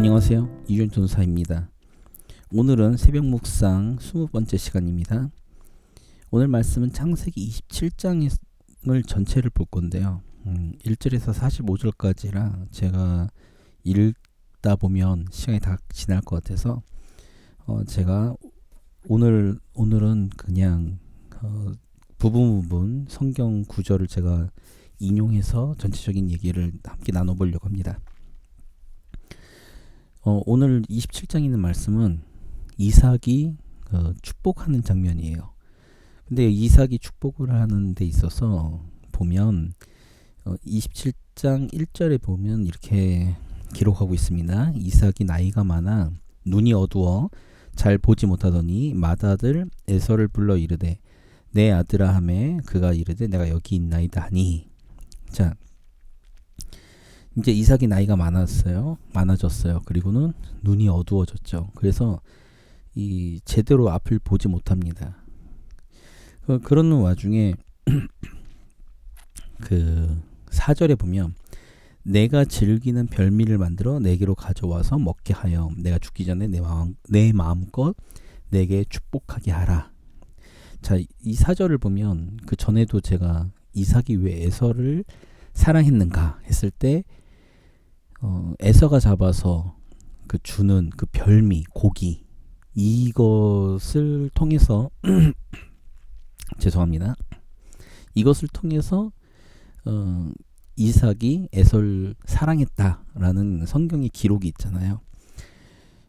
안녕하세요. 이준 전사입니다. 오늘은 새벽 묵상 20번째 시간입니다. 오늘 말씀은 창세기 27장을 전체를 볼 건데요. 1절에서 45절까지라 제가 읽다 보면 시간이 다 지날 것 같아서 제가 오늘은 그냥 부분 성경 구절을 제가 인용해서 전체적인 얘기를 함께 나눠보려고 합니다. 오늘 27장에 있는 말씀은 이삭이 축복하는 장면이에요. 근데 이삭이 축복을 하는 데 있어서 보면 27장 1절에 보면 이렇게 기록하고 있습니다. 이삭이 나이가 많아 눈이 어두워 잘 보지 못하더니 맏아들 에서를 불러 이르되 내 아들아 하매 그가 이르되 내가 여기 있나이다 하니. 자, 이제 이삭이 나이가 많아졌어요. 그리고는 눈이 어두워졌죠. 그래서 이 제대로 앞을 보지 못합니다. 그런 와중에 그 4절에 보면 내가 즐기는 별미를 만들어 내게로 가져와서 먹게 하여 내가 죽기 전에 내 마음껏 내게 축복하게 하라. 자, 이 4절을 보면 그 전에도 제가 이삭이 왜 에서를 사랑했는가 했을 때 에서가 잡아서 그 주는 그 별미, 고기, 이것을 통해서 죄송합니다. 이것을 통해서 이삭이 에서를 사랑했다라는 성경의 기록이 있잖아요.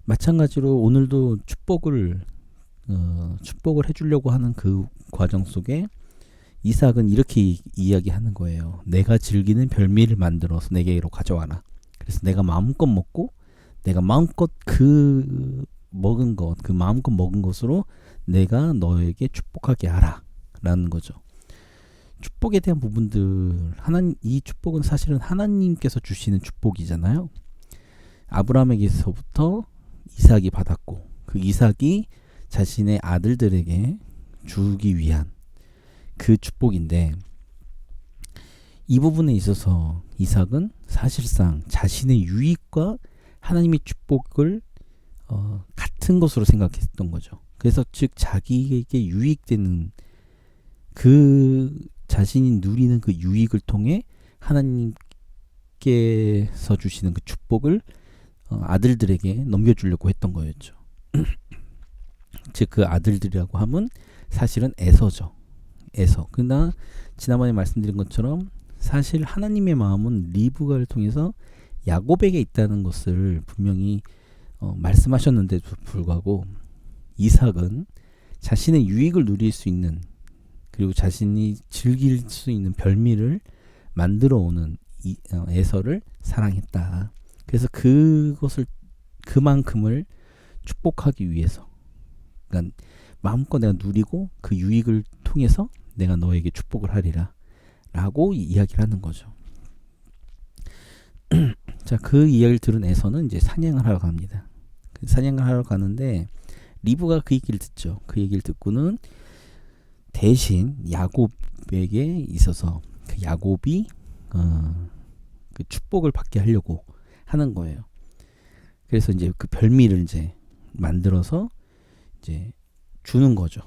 마찬가지로 오늘도 축복을 해주려고 하는 그 과정 속에 이삭은 이렇게 이야기하는 거예요. 내가 즐기는 별미를 만들어서 내게로 가져와라. 그래서 내가 마음껏 먹고 내가 마음껏 마음껏 먹은 것으로 내가 너에게 축복하게 하라 라는 거죠. 축복에 대한 부분들, 이 축복은 사실은 하나님께서 주시는 축복이잖아요. 아브라함에게서부터 이삭이 받았고 그 이삭이 자신의 아들들에게 주기 위한 그 축복인데, 이 부분에 있어서 이삭은 사실상 자신의 유익과 하나님의 축복을 같은 것으로 생각했던 거죠. 그래서 즉 자기에게 유익되는 그 자신이 누리는 그 유익을 통해 하나님께서 주시는 그 축복을 아들들에게 넘겨주려고 했던 거였죠. 즉 그 아들들이라고 하면 사실은 에서죠. 에서. 그러나 지난번에 말씀드린 것처럼 사실 하나님의 마음은 리브가를 통해서 야곱에게 있다는 것을 분명히 말씀하셨는데도 불구하고 이삭은 자신의 유익을 누릴 수 있는, 그리고 자신이 즐길 수 있는 별미를 만들어 오는 에서를 사랑했다. 그래서 그만큼을 축복하기 위해서, 그러니까 마음껏 내가 누리고 그 유익을 통해서 내가 너에게 축복을 하리라 라고 이야기를 하는 거죠. 자, 그 이야기를 들은 에서는 이제 사냥을 하러 갑니다. 사냥을 하러 가는데 리브가 그 얘기를 듣죠. 그 얘기를 듣고는 대신 야곱에게 있어서 그 야곱이 그 축복을 받게 하려고 하는 거예요. 그래서 이제 그 별미를 이제 만들어서 이제 주는 거죠.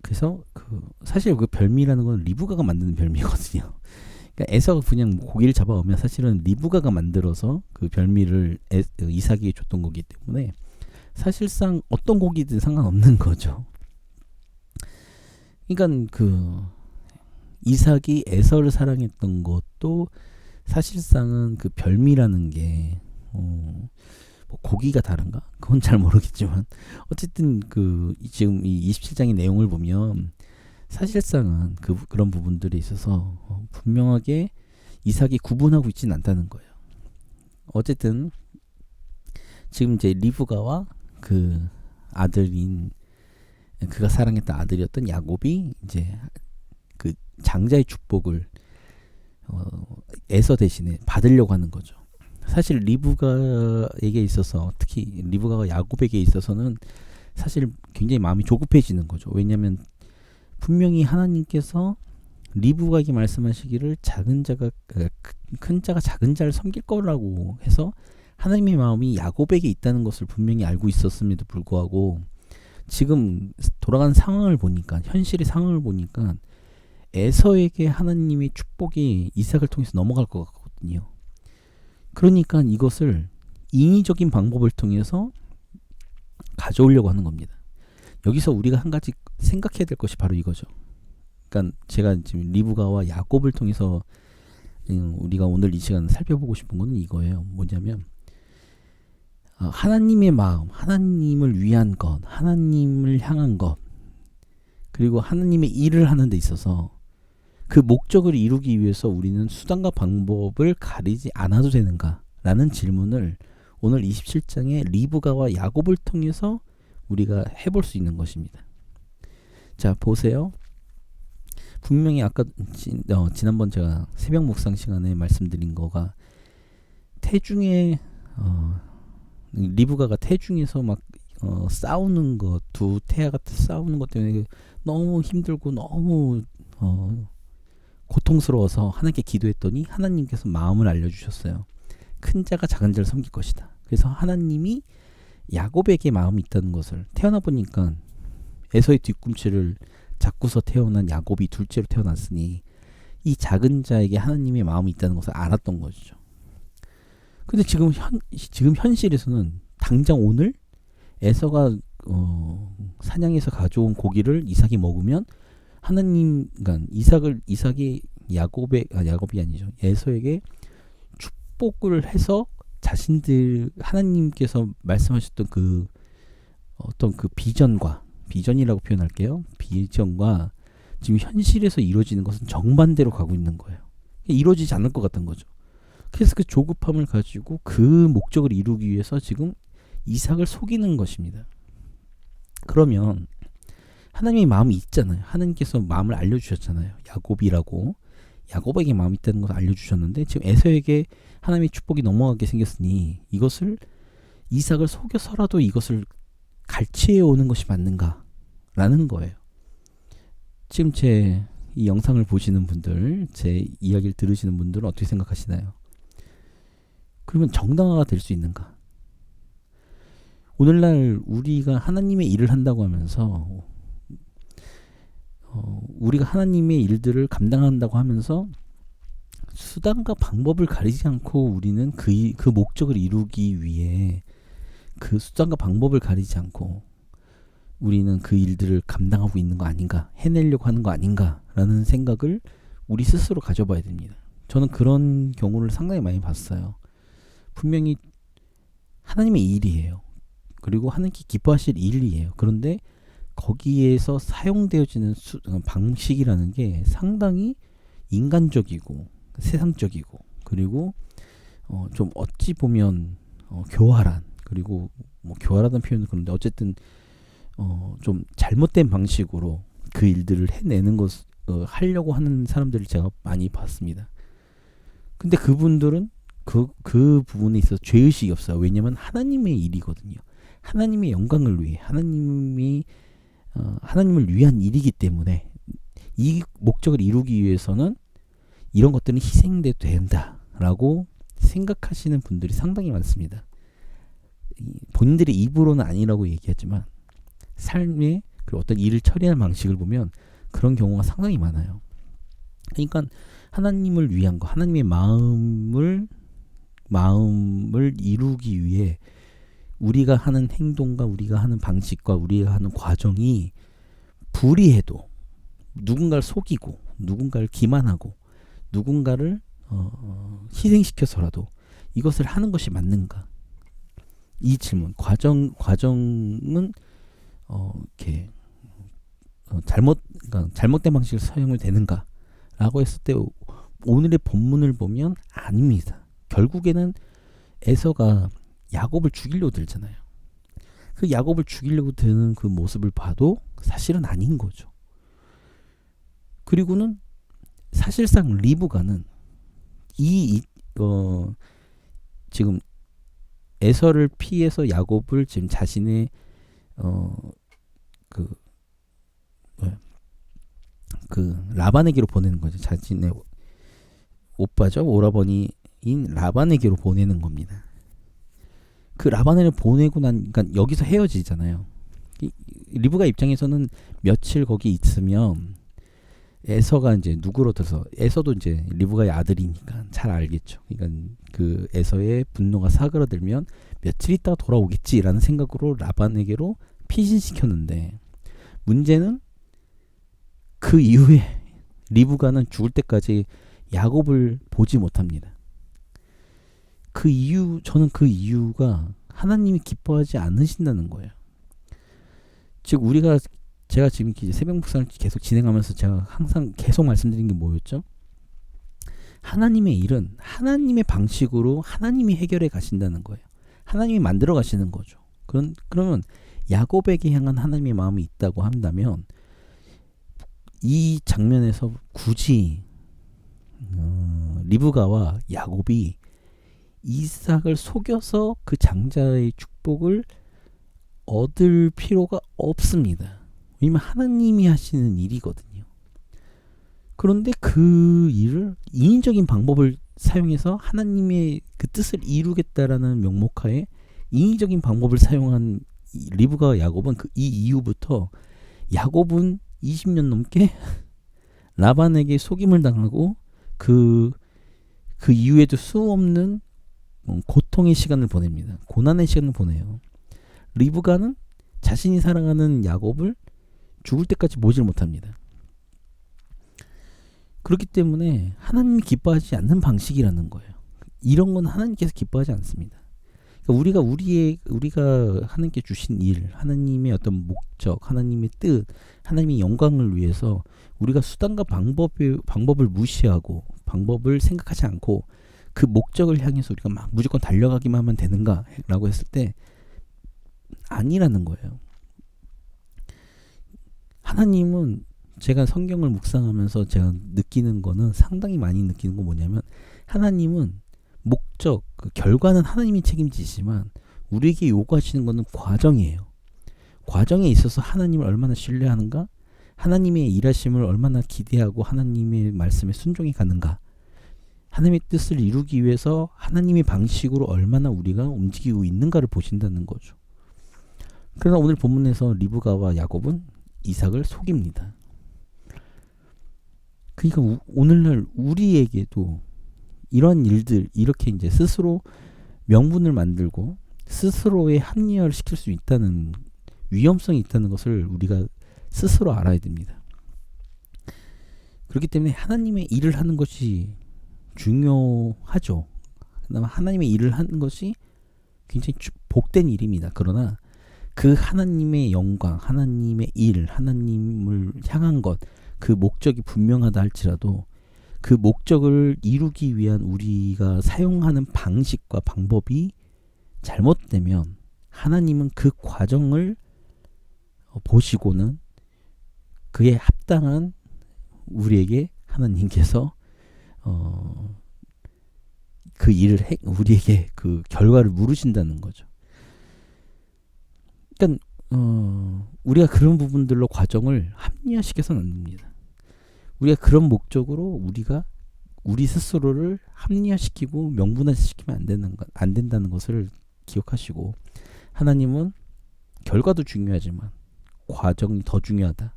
그래서 사실 그 별미라는 건 리브가가 만드는 별미거든요. 그러니까 에서가 그냥 고기를 잡아오면 사실은 리브가가 만들어서 그 별미를 이삭에게 줬던 거기 때문에 사실상 어떤 고기든 상관없는 거죠. 그러니까 이삭이 에서를 사랑했던 것도 사실상은 그 별미라는 게 고기가 다른가? 그건 잘 모르겠지만 어쨌든 지금 이 27장의 내용을 보면 사실상은 그런 부분들에 있어서 분명하게 이삭이 구분하고 있지는 않다는 거예요. 어쨌든 지금 이제 리브가와 그 아들인 그가 사랑했던 아들이었던 야곱이 이제 그 장자의 축복을 에서 대신에 받으려고 하는 거죠. 사실 리브가에게 있어서, 특히 리브가가 야곱에게 있어서는 사실 굉장히 마음이 조급해지는 거죠. 왜냐하면 분명히 하나님께서 리브가이 말씀하시기를 작은 자가 큰 자가 작은 자를 섬길 거라고 해서 하나님의 마음이 야곱에게 있다는 것을 분명히 알고 있었음에도 불구하고 지금 돌아가는 상황을 보니까 현실의 상황을 보니까 에서에게 하나님의 축복이 이삭을 통해서 넘어갈 것 같거든요. 그러니까 이것을 인위적인 방법을 통해서 가져오려고 하는 겁니다. 여기서 우리가 한 가지 생각해야 될 것이 바로 이거죠. 그러니까 제가 지금 리브가와 야곱을 통해서 우리가 오늘 이 시간 살펴보고 싶은 거는 이거예요. 뭐냐면 하나님의 마음, 하나님을 위한 것, 하나님을 향한 것, 그리고 하나님의 일을 하는 데 있어서 그 목적을 이루기 위해서 우리는 수단과 방법을 가리지 않아도 되는가? 라는 질문을 오늘 27장의 리브가와 야곱을 통해서 우리가 해볼 수 있는 것입니다. 자, 보세요. 분명히 아까 지난번 제가 새벽 묵상 시간에 말씀드린 거가 태중에 리브가가 태중에서 막 싸우는 것, 두 태아가 싸우는 것 때문에 너무 힘들고 너무 고통스러워서 하나님께 기도했더니 하나님께서 마음을 알려주셨어요. 큰 자가 작은 자를 섬길 것이다. 그래서 하나님이 야곱에게 마음이 있다는 것을 태어나 보니까 에서의 뒤꿈치를 잡고서 태어난 야곱이 둘째로 태어났으니 이 작은 자에게 하나님의 마음이 있다는 것을 알았던 것이죠. 근데 지금 현실에서는 당장 오늘 에서가 사냥해서 가져온 고기를 이삭이 먹으면 하나님, 그러니까 이삭이 야곱이 아니죠. 에서에게 축복을 해서 자신들 하나님께서 말씀하셨던 그 어떤 그 비전이라고 표현할게요. 비전과 지금 현실에서 이루어지는 것은 정반대로 가고 있는 거예요. 이루어지지 않을 것 같은 거죠. 그래서 그 조급함을 가지고 그 목적을 이루기 위해서 지금 이삭을 속이는 것입니다. 그러면 하나님의 마음이 있잖아요. 하나님께서 마음을 알려주셨잖아요. 야곱에게 마음이 있다는 것을 알려주셨는데 지금 에서에게 하나님의 축복이 넘어가게 생겼으니 이것을 이삭을 속여서라도 이것을 갈취해 오는 것이 맞는가라는 거예요. 지금 제 이 영상을 보시는 분들, 제 이야기를 들으시는 분들은 어떻게 생각하시나요? 그러면 정당화가 될 수 있는가? 오늘날 우리가 하나님의 일을 한다고 하면서 우리가 하나님의 일들을 감당한다고 하면서 수단과 방법을 가리지 않고 우리는 그 목적을 이루기 위해 그 수단과 방법을 가리지 않고 우리는 그 일들을 감당하고 있는 거 아닌가, 해내려고 하는 거 아닌가라는 생각을 우리 스스로 가져봐야 됩니다. 저는 그런 경우를 상당히 많이 봤어요. 분명히 하나님의 일이에요. 그리고 하나님께 기뻐하실 일이에요. 그런데 거기에서 사용되어지는 방식이라는 게 상당히 인간적이고 세상적이고 그리고 좀 어찌 보면 교활한, 그리고 뭐 교활하다는 표현은 그런데 어쨌든 좀 잘못된 방식으로 그 일들을 해내는 하려고 하는 사람들을 제가 많이 봤습니다. 근데 그분들은 그 부분에 있어서 죄의식이 없어요. 왜냐하면 하나님의 일이거든요. 하나님의 영광을 위해 하나님을 위한 일이기 때문에 이 목적을 이루기 위해서는 이런 것들은 희생돼도 된다라고 생각하시는 분들이 상당히 많습니다. 본인들의 입으로는 아니라고 얘기하지만 삶의 그 어떤 일을 처리하는 방식을 보면 그런 경우가 상당히 많아요. 그러니까 하나님을 위한 거, 하나님의 마음을 이루기 위해 우리가 하는 행동과 우리가 하는 방식과 우리가 하는 과정이 불의해도 누군가를 속이고 누군가를 기만하고 누군가를 희생시켜서라도 이것을 하는 것이 맞는가? 이 질문, 과정은 이렇게 잘못된 방식을 사용을 되는가라고 했을 때 오늘의 본문을 보면 아닙니다. 결국에는 에서가 야곱을 죽이려고 들잖아요. 그 야곱을 죽이려고 드는 그 모습을 봐도 사실은 아닌 거죠. 그리고는 사실상 리브가는 지금 에서를 피해서 야곱을 지금 그 라반에게로 보내는 거죠. 자신의 오빠죠. 오라버니인 라반에게로 보내는 겁니다. 그 라반을 보내고 그러니까 여기서 헤어지잖아요. 리브가 입장에서는 며칠 거기 있으면 에서가 이제 누그러들어서, 에서도 이제 리브가의 아들이니까 잘 알겠죠. 그러니까 그 에서의 분노가 사그라들면 며칠 있다가 돌아오겠지라는 생각으로 라반에게로 피신시켰는데, 문제는 그 이후에 리브가는 죽을 때까지 야곱을 보지 못합니다. 저는 그 이유가 하나님이 기뻐하지 않으신다는 거예요. 즉 제가 지금 이제 새벽 묵상을 계속 진행하면서 제가 항상 계속 말씀드린 게 뭐였죠? 하나님의 일은 하나님의 방식으로 하나님이 해결해 가신다는 거예요. 하나님이 만들어 가시는 거죠. 그러면 야곱에게 향한 하나님의 마음이 있다고 한다면 이 장면에서 굳이 리브가와 야곱이 이삭을 속여서 그 장자의 축복을 얻을 필요가 없습니다. 왜냐면 하나님이 하시는 일이거든요. 그런데 그 일을 인위적인 방법을 사용해서 하나님의 그 뜻을 이루겠다라는 명목하에 인위적인 방법을 사용한 리브가와 야곱은 이 이후부터 야곱은 20년 넘게 라반에게 속임을 당하고 그 이후에도 수없는 고통의 시간을 보냅니다. 고난의 시간을 보내요. 리브가는 자신이 사랑하는 야곱을 죽을 때까지 보질 못합니다. 그렇기 때문에 하나님이 기뻐하지 않는 방식이라는 거예요. 이런 건 하나님께서 기뻐하지 않습니다. 그러니까 우리가 하나님께 주신 일, 하나님의 어떤 목적, 하나님의 뜻, 하나님의 영광을 위해서 우리가 수단과 방법을 무시하고 방법을 생각하지 않고 그 목적을 향해서 우리가 막 무조건 달려가기만 하면 되는가라고 했을 때 아니라는 거예요. 하나님은, 제가 성경을 묵상하면서 제가 느끼는 거는, 상당히 많이 느끼는 건 뭐냐면, 하나님은 목적, 그 결과는 하나님이 책임지지만 우리에게 요구하시는 거는 과정이에요. 과정에 있어서 하나님을 얼마나 신뢰하는가, 하나님의 일하심을 얼마나 기대하고 하나님의 말씀에 순종해 가는가, 하나님의 뜻을 이루기 위해서 하나님의 방식으로 얼마나 우리가 움직이고 있는가를 보신다는 거죠. 그러나 오늘 본문에서 리브가와 야곱은 이삭을 속입니다. 그러니까 오늘날 우리에게도 이런 일들, 이렇게 이제 스스로 명분을 만들고 스스로의 합리화를 시킬 수 있다는 위험성이 있다는 것을 우리가 스스로 알아야 됩니다. 그렇기 때문에 하나님의 일을 하는 것이 중요하죠. 그다음에 하나님의 일을 하는 것이 굉장히 복된 일입니다. 그러나 그 하나님의 영광, 하나님의 일, 하나님을 향한 것, 그 목적이 분명하다 할지라도 그 목적을 이루기 위한 우리가 사용하는 방식과 방법이 잘못되면 하나님은 그 과정을 보시고는 그에 합당한 우리에게 하나님께서 그 일을 우리에게 그 결과를 물으신다는 거죠. 그러니까 우리가 그런 부분들로 과정을 합리화시켜서는 안 됩니다. 우리가 그런 목적으로 우리가 우리 스스로를 합리화시키고 명분화시키면 안 된다는 것을 기억하시고, 하나님은 결과도 중요하지만 과정이 더 중요하다.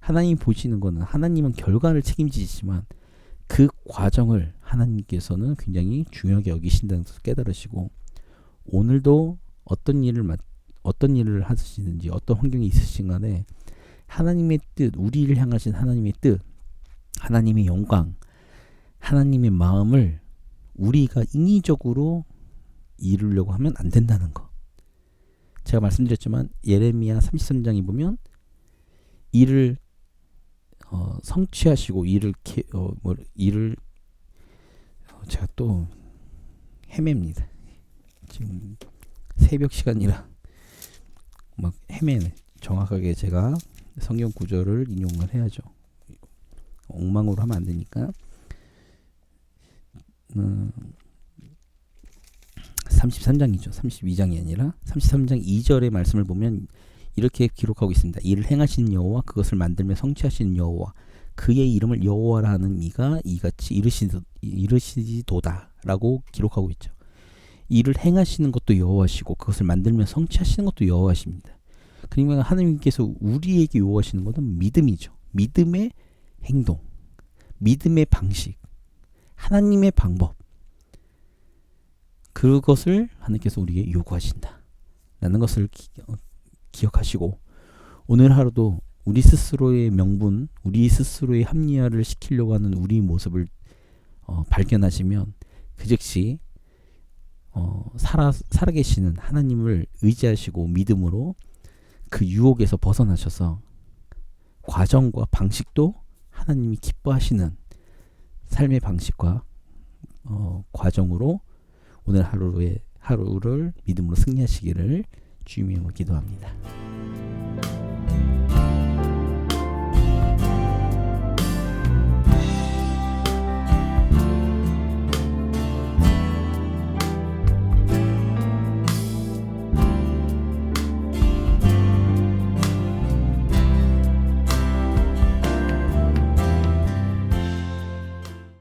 하나님이 보시는 것은, 하나님은 결과를 책임지지만 그 과정을 하나님께서는 굉장히 중요하게 여기신다는 것을 깨달으시고, 오늘도 어떤 일을 하시든지 어떤 환경이 있으신 간에 하나님의 뜻, 우리를 향하신 하나님의 뜻, 하나님의 영광, 하나님의 마음을 우리가 인위적으로 이루려고 하면 안 된다는 것. 제가 말씀드렸지만 예레미야 33장에 보면 이를 성취하시고 일을 제가 또 헤맵니다. 지금 새벽 시간이라 막 헤매네. 정확하게 제가 성경 구절을 인용을 해야죠. 엉망으로 하면 안 되니까. 33장이죠. 32장이 아니라 33장 2절의 말씀을 보면 이렇게 기록하고 있습니다. 이를 행하신 여호와, 그것을 만들며 성취하시는 여호와, 그의 이름을 여호와라 하는 이가 이같이 이르시도다라고 기록하고 있죠. 이를 행하시는 것도 여호와시고 그것을 만들며 성취하시는 것도 여호와십니다. 그러니까 하나님께서 우리에게 요구하시는 것은 믿음이죠. 믿음의 행동, 믿음의 방식, 하나님의 방법, 그것을 하나님께서 우리에게 요구하신다 라는 것을 기억하시고, 오늘 하루도 우리 스스로의 명분, 우리 스스로의 합리화를 시키려고 하는 우리 모습을 발견하시면 그 즉시 살아계시는 하나님을 의지하시고 믿음으로 그 유혹에서 벗어나셔서 과정과 방식도 하나님이 기뻐하시는 삶의 방식과 과정으로 오늘 하루를 믿음으로 승리하시기를 주님의 이름으로 기도합니다.